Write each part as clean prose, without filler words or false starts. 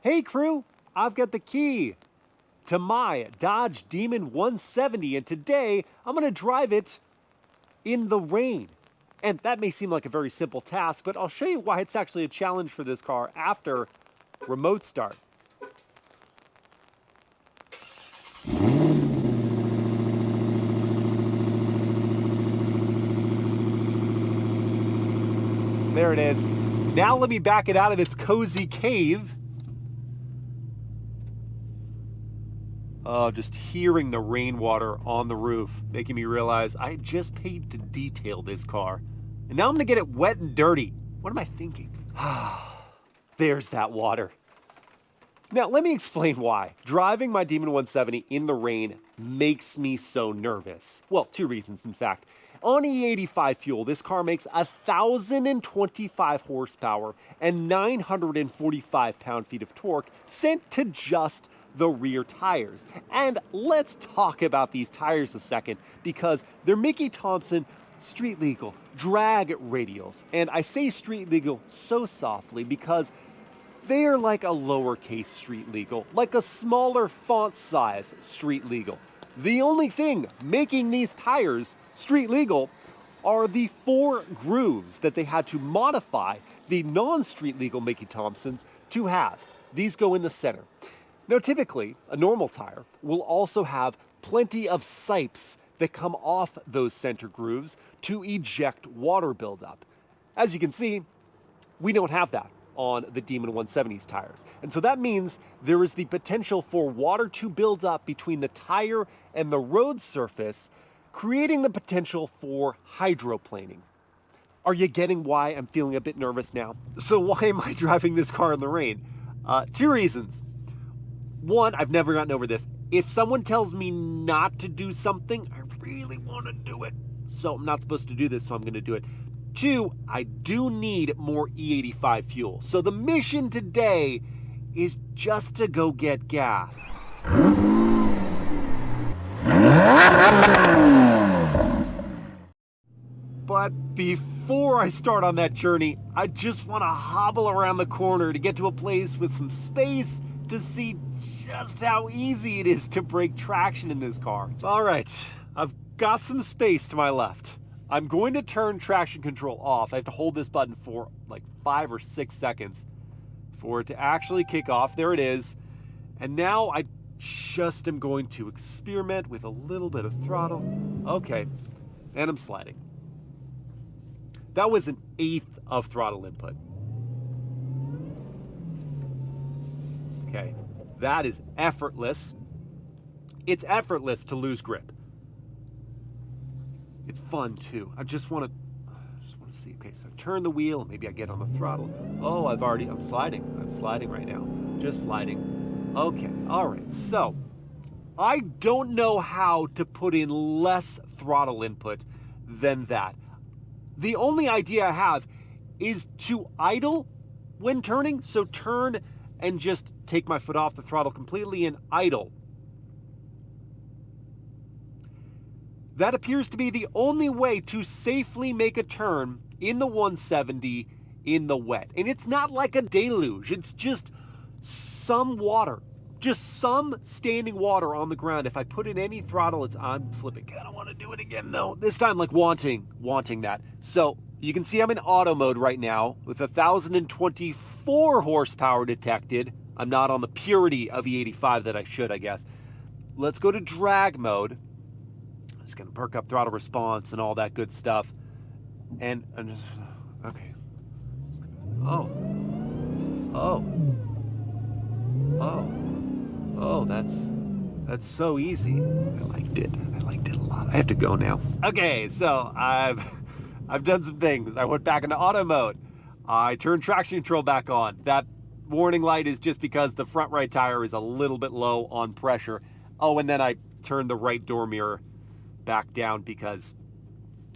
Hey crew, I've got the key to my Dodge Demon 170 and today I'm going to drive it in the rain. And that may seem like a very simple task, but I'll show you why it's actually a challenge for this car after remote start. There it is. Now let me back it out of its cozy cave. Oh, just hearing the rainwater on the roof, making me realize I just paid to detail this car. And now I'm gonna get it wet and dirty. What am I thinking? There's that water. Now, let me explain why. Driving my Demon 170 in the rain makes me so nervous. Well, two reasons, in fact. On E85 fuel, this car makes 1,025 horsepower and 945 pound-feet of torque sent to just the rear tires. And let's talk about these tires a second, because they're Mickey Thompson street legal drag radials. And I say street legal so softly because they're like a lowercase street legal, like a smaller font size street legal. The only thing making these tires street legal are the 4 grooves that they had to modify the non-street legal Mickey Thompsons to have. These go in the center. Now, typically, a normal tire will also have plenty of sipes that come off those center grooves to eject water buildup. As you can see, we don't have that on the Demon 170's tires. And so that means there is the potential for water to build up between the tire and the road surface, creating the potential for hydroplaning. Are you getting why I'm feeling a bit nervous now? So why am I driving this car in the rain? 2 reasons. One, I've never gotten over this. If someone tells me not to do something, I really want to do it. So I'm not supposed to do this, so I'm going to do it. 2, I do need more E85 fuel. So the mission today is just to go get gas. But before I start on that journey, I just want to hobble around the corner to get to a place with some space to see just how easy it is to break traction in this car. All right, I've got some space to my left. I'm going to turn traction control off. I have to hold this button for like 5 or 6 seconds for it to actually kick off. There it is. And now I just am going to experiment with a little bit of throttle. Okay, and I'm sliding. That was an 1/8 of throttle input. Okay, that is effortless. It's effortless to lose grip. It's fun too. I just want to see. Okay, so turn the wheel, maybe I get on the throttle. Oh, I'm sliding. I'm sliding right now. Just sliding. Okay, all right. So I don't know how to put in less throttle input than that. The only idea I have is to idle when turning. So turn and just take my foot off the throttle completely and idle. That appears to be the only way to safely make a turn in the 170 in the wet. And it's not like a deluge. It's just some water. Just some standing water on the ground. If I put in any throttle, I'm slipping. I don't want to do it again though. This time like wanting that. So you can see I'm in auto mode right now with 1,024 horsepower detected. I'm not on the purity of E85 that I should, I guess. Let's go to drag mode. I'm just gonna perk up throttle response and all that good stuff. And I'm just, okay. Oh, that's so easy. I liked it a lot. I have to go now. Okay, so I've done some things. I went back into auto mode. I turned traction control back on. That warning light is just because the front right tire is a little bit low on pressure. Oh, and then I turned the right door mirror back down because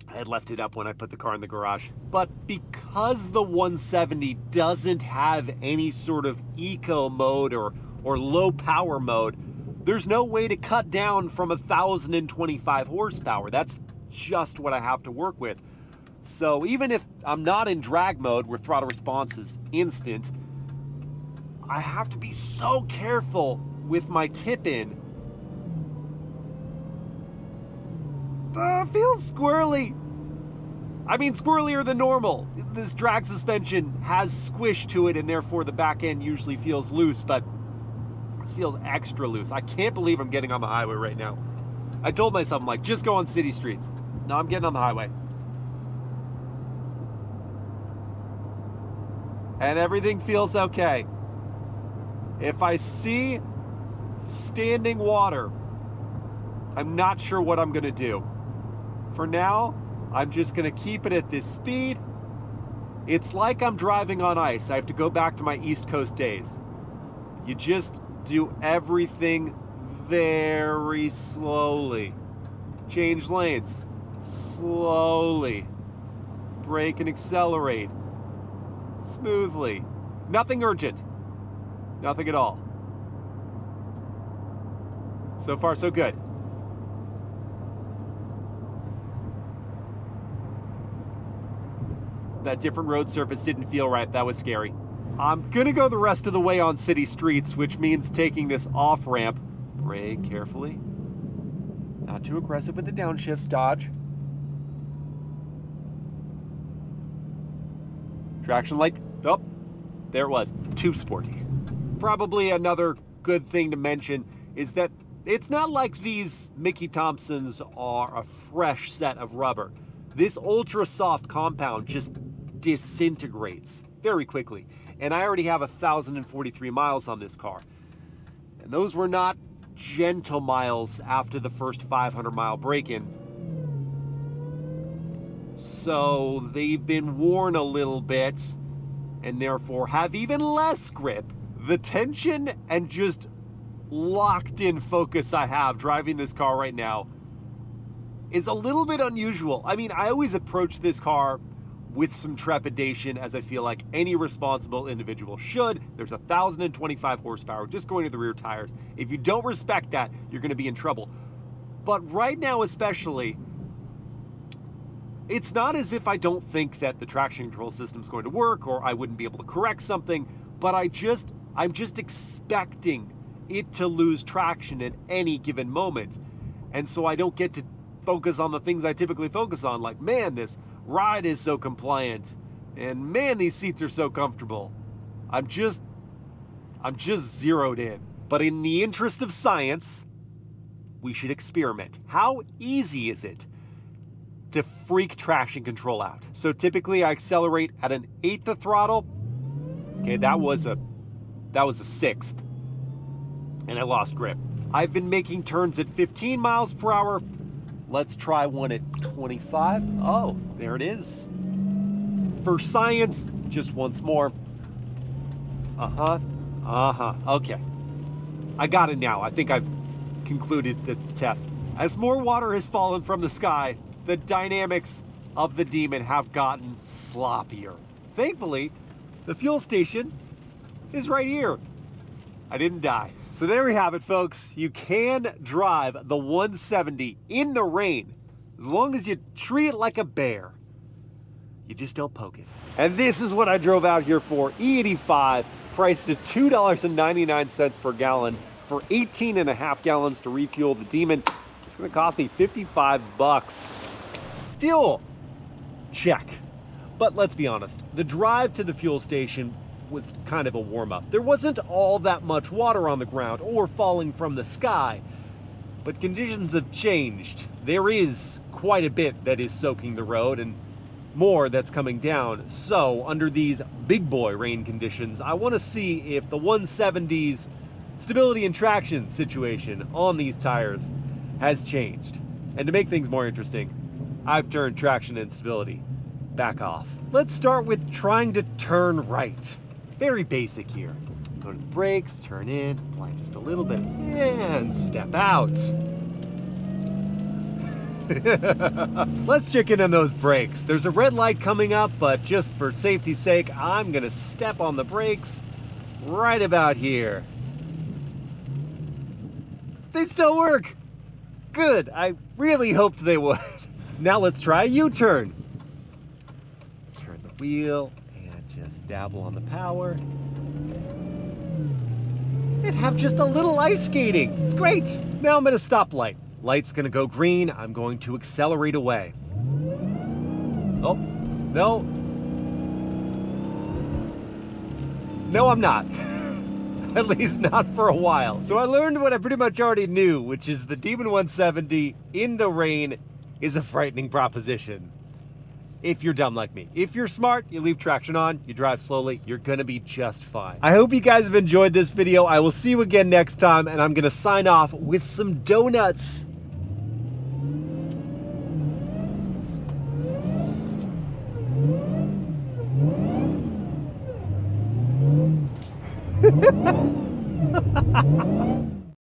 I had left it up when I put the car in the garage. But because the 170 doesn't have any sort of eco mode or low power mode, there's no way to cut down from 1,025 horsepower. That's just what I have to work with. So even if I'm not in drag mode where throttle response is instant, I have to be so careful with my tip-in. Feels squirrely. I mean, squirrelier than normal. This drag suspension has squish to it, and therefore the back end usually feels loose, but this feels extra loose. I can't believe I'm getting on the highway right now. I told myself, I'm like, just go on city streets. No, I'm getting on the highway. And everything feels okay. If I see standing water, I'm not sure what I'm gonna do. For now, I'm just gonna keep it at this speed. It's like I'm driving on ice. I have to go back to my East Coast days. You just do everything very slowly. Change lanes, slowly. Brake and accelerate, smoothly. Nothing urgent, nothing at all. So far, so good. That different road surface didn't feel right. That was scary. I'm gonna go the rest of the way on city streets, which means taking this off ramp. Brake carefully. Not too aggressive with the downshifts, dodge. Traction light, oh, there it was. Too sporty. Probably another good thing to mention is that it's not like these Mickey Thompsons are a fresh set of rubber. This ultra soft compound just disintegrates very quickly. And I already have 1,043 miles on this car. And those were not gentle miles after the first 500-mile break-in. So they've been worn a little bit and therefore have even less grip. The tension and just locked in focus I have driving this car right now is a little bit unusual. I mean, I always approach this car with some trepidation, as I feel like any responsible individual should. There's 1,025 horsepower just going to the rear tires. If you don't respect that, you're gonna be in trouble. But right now especially, it's not as if I don't think that the traction control system's going to work or I wouldn't be able to correct something, but I'm just expecting it to lose traction at any given moment. And so I don't get to focus on the things I typically focus on, like, man, this ride is so compliant, and man, these seats are so comfortable. I'm just zeroed in. But in the interest of science, we should experiment. How easy is it to freak traction control out? So typically I accelerate at an 1/8 the throttle. Okay, that was a 1/6, and I lost grip. I've been making turns at 15 miles per hour. Let's try one at 25. Oh, there it is. For science, just once more. Okay. I got it now. I think I've concluded the test. As more water has fallen from the sky, the dynamics of the Demon have gotten sloppier. Thankfully, the fuel station is right here. I didn't die. So there we have it, folks. You can drive the 170 in the rain as long as you treat it like a bear. You just don't poke it. And this is what I drove out here for. E85, priced at $2.99 per gallon for 18.5 gallons to refuel the Demon. It's gonna cost me 55 bucks. Fuel, check. But let's be honest, the drive to the fuel station was kind of a warm-up. There wasn't all that much water on the ground or falling from the sky, but conditions have changed. There is quite a bit that is soaking the road and more that's coming down. So under these big boy rain conditions, I want to see if the 170's stability and traction situation on these tires has changed. And to make things more interesting, I've turned traction and stability back off. Let's start with trying to turn right. Very basic here. Go to the brakes, turn in, apply just a little bit, and step out. Let's check in on those brakes. There's a red light coming up, but just for safety's sake, I'm gonna step on the brakes right about here. They still work. Good, I really hoped they would. Now let's try a U-turn. Turn the wheel and just dabble on the power. and have just a little ice skating. It's great. Now I'm at a stoplight. Light's gonna go green. I'm going to accelerate away. Oh, no. No, I'm not. At least not for a while. So I learned what I pretty much already knew, which is the Demon 170 in the rain is a frightening proposition. If you're dumb like me. If you're smart, you leave traction on, you drive slowly, you're gonna be just fine. I hope you guys have enjoyed this video. I will see you again next time, and I'm gonna sign off with some donuts.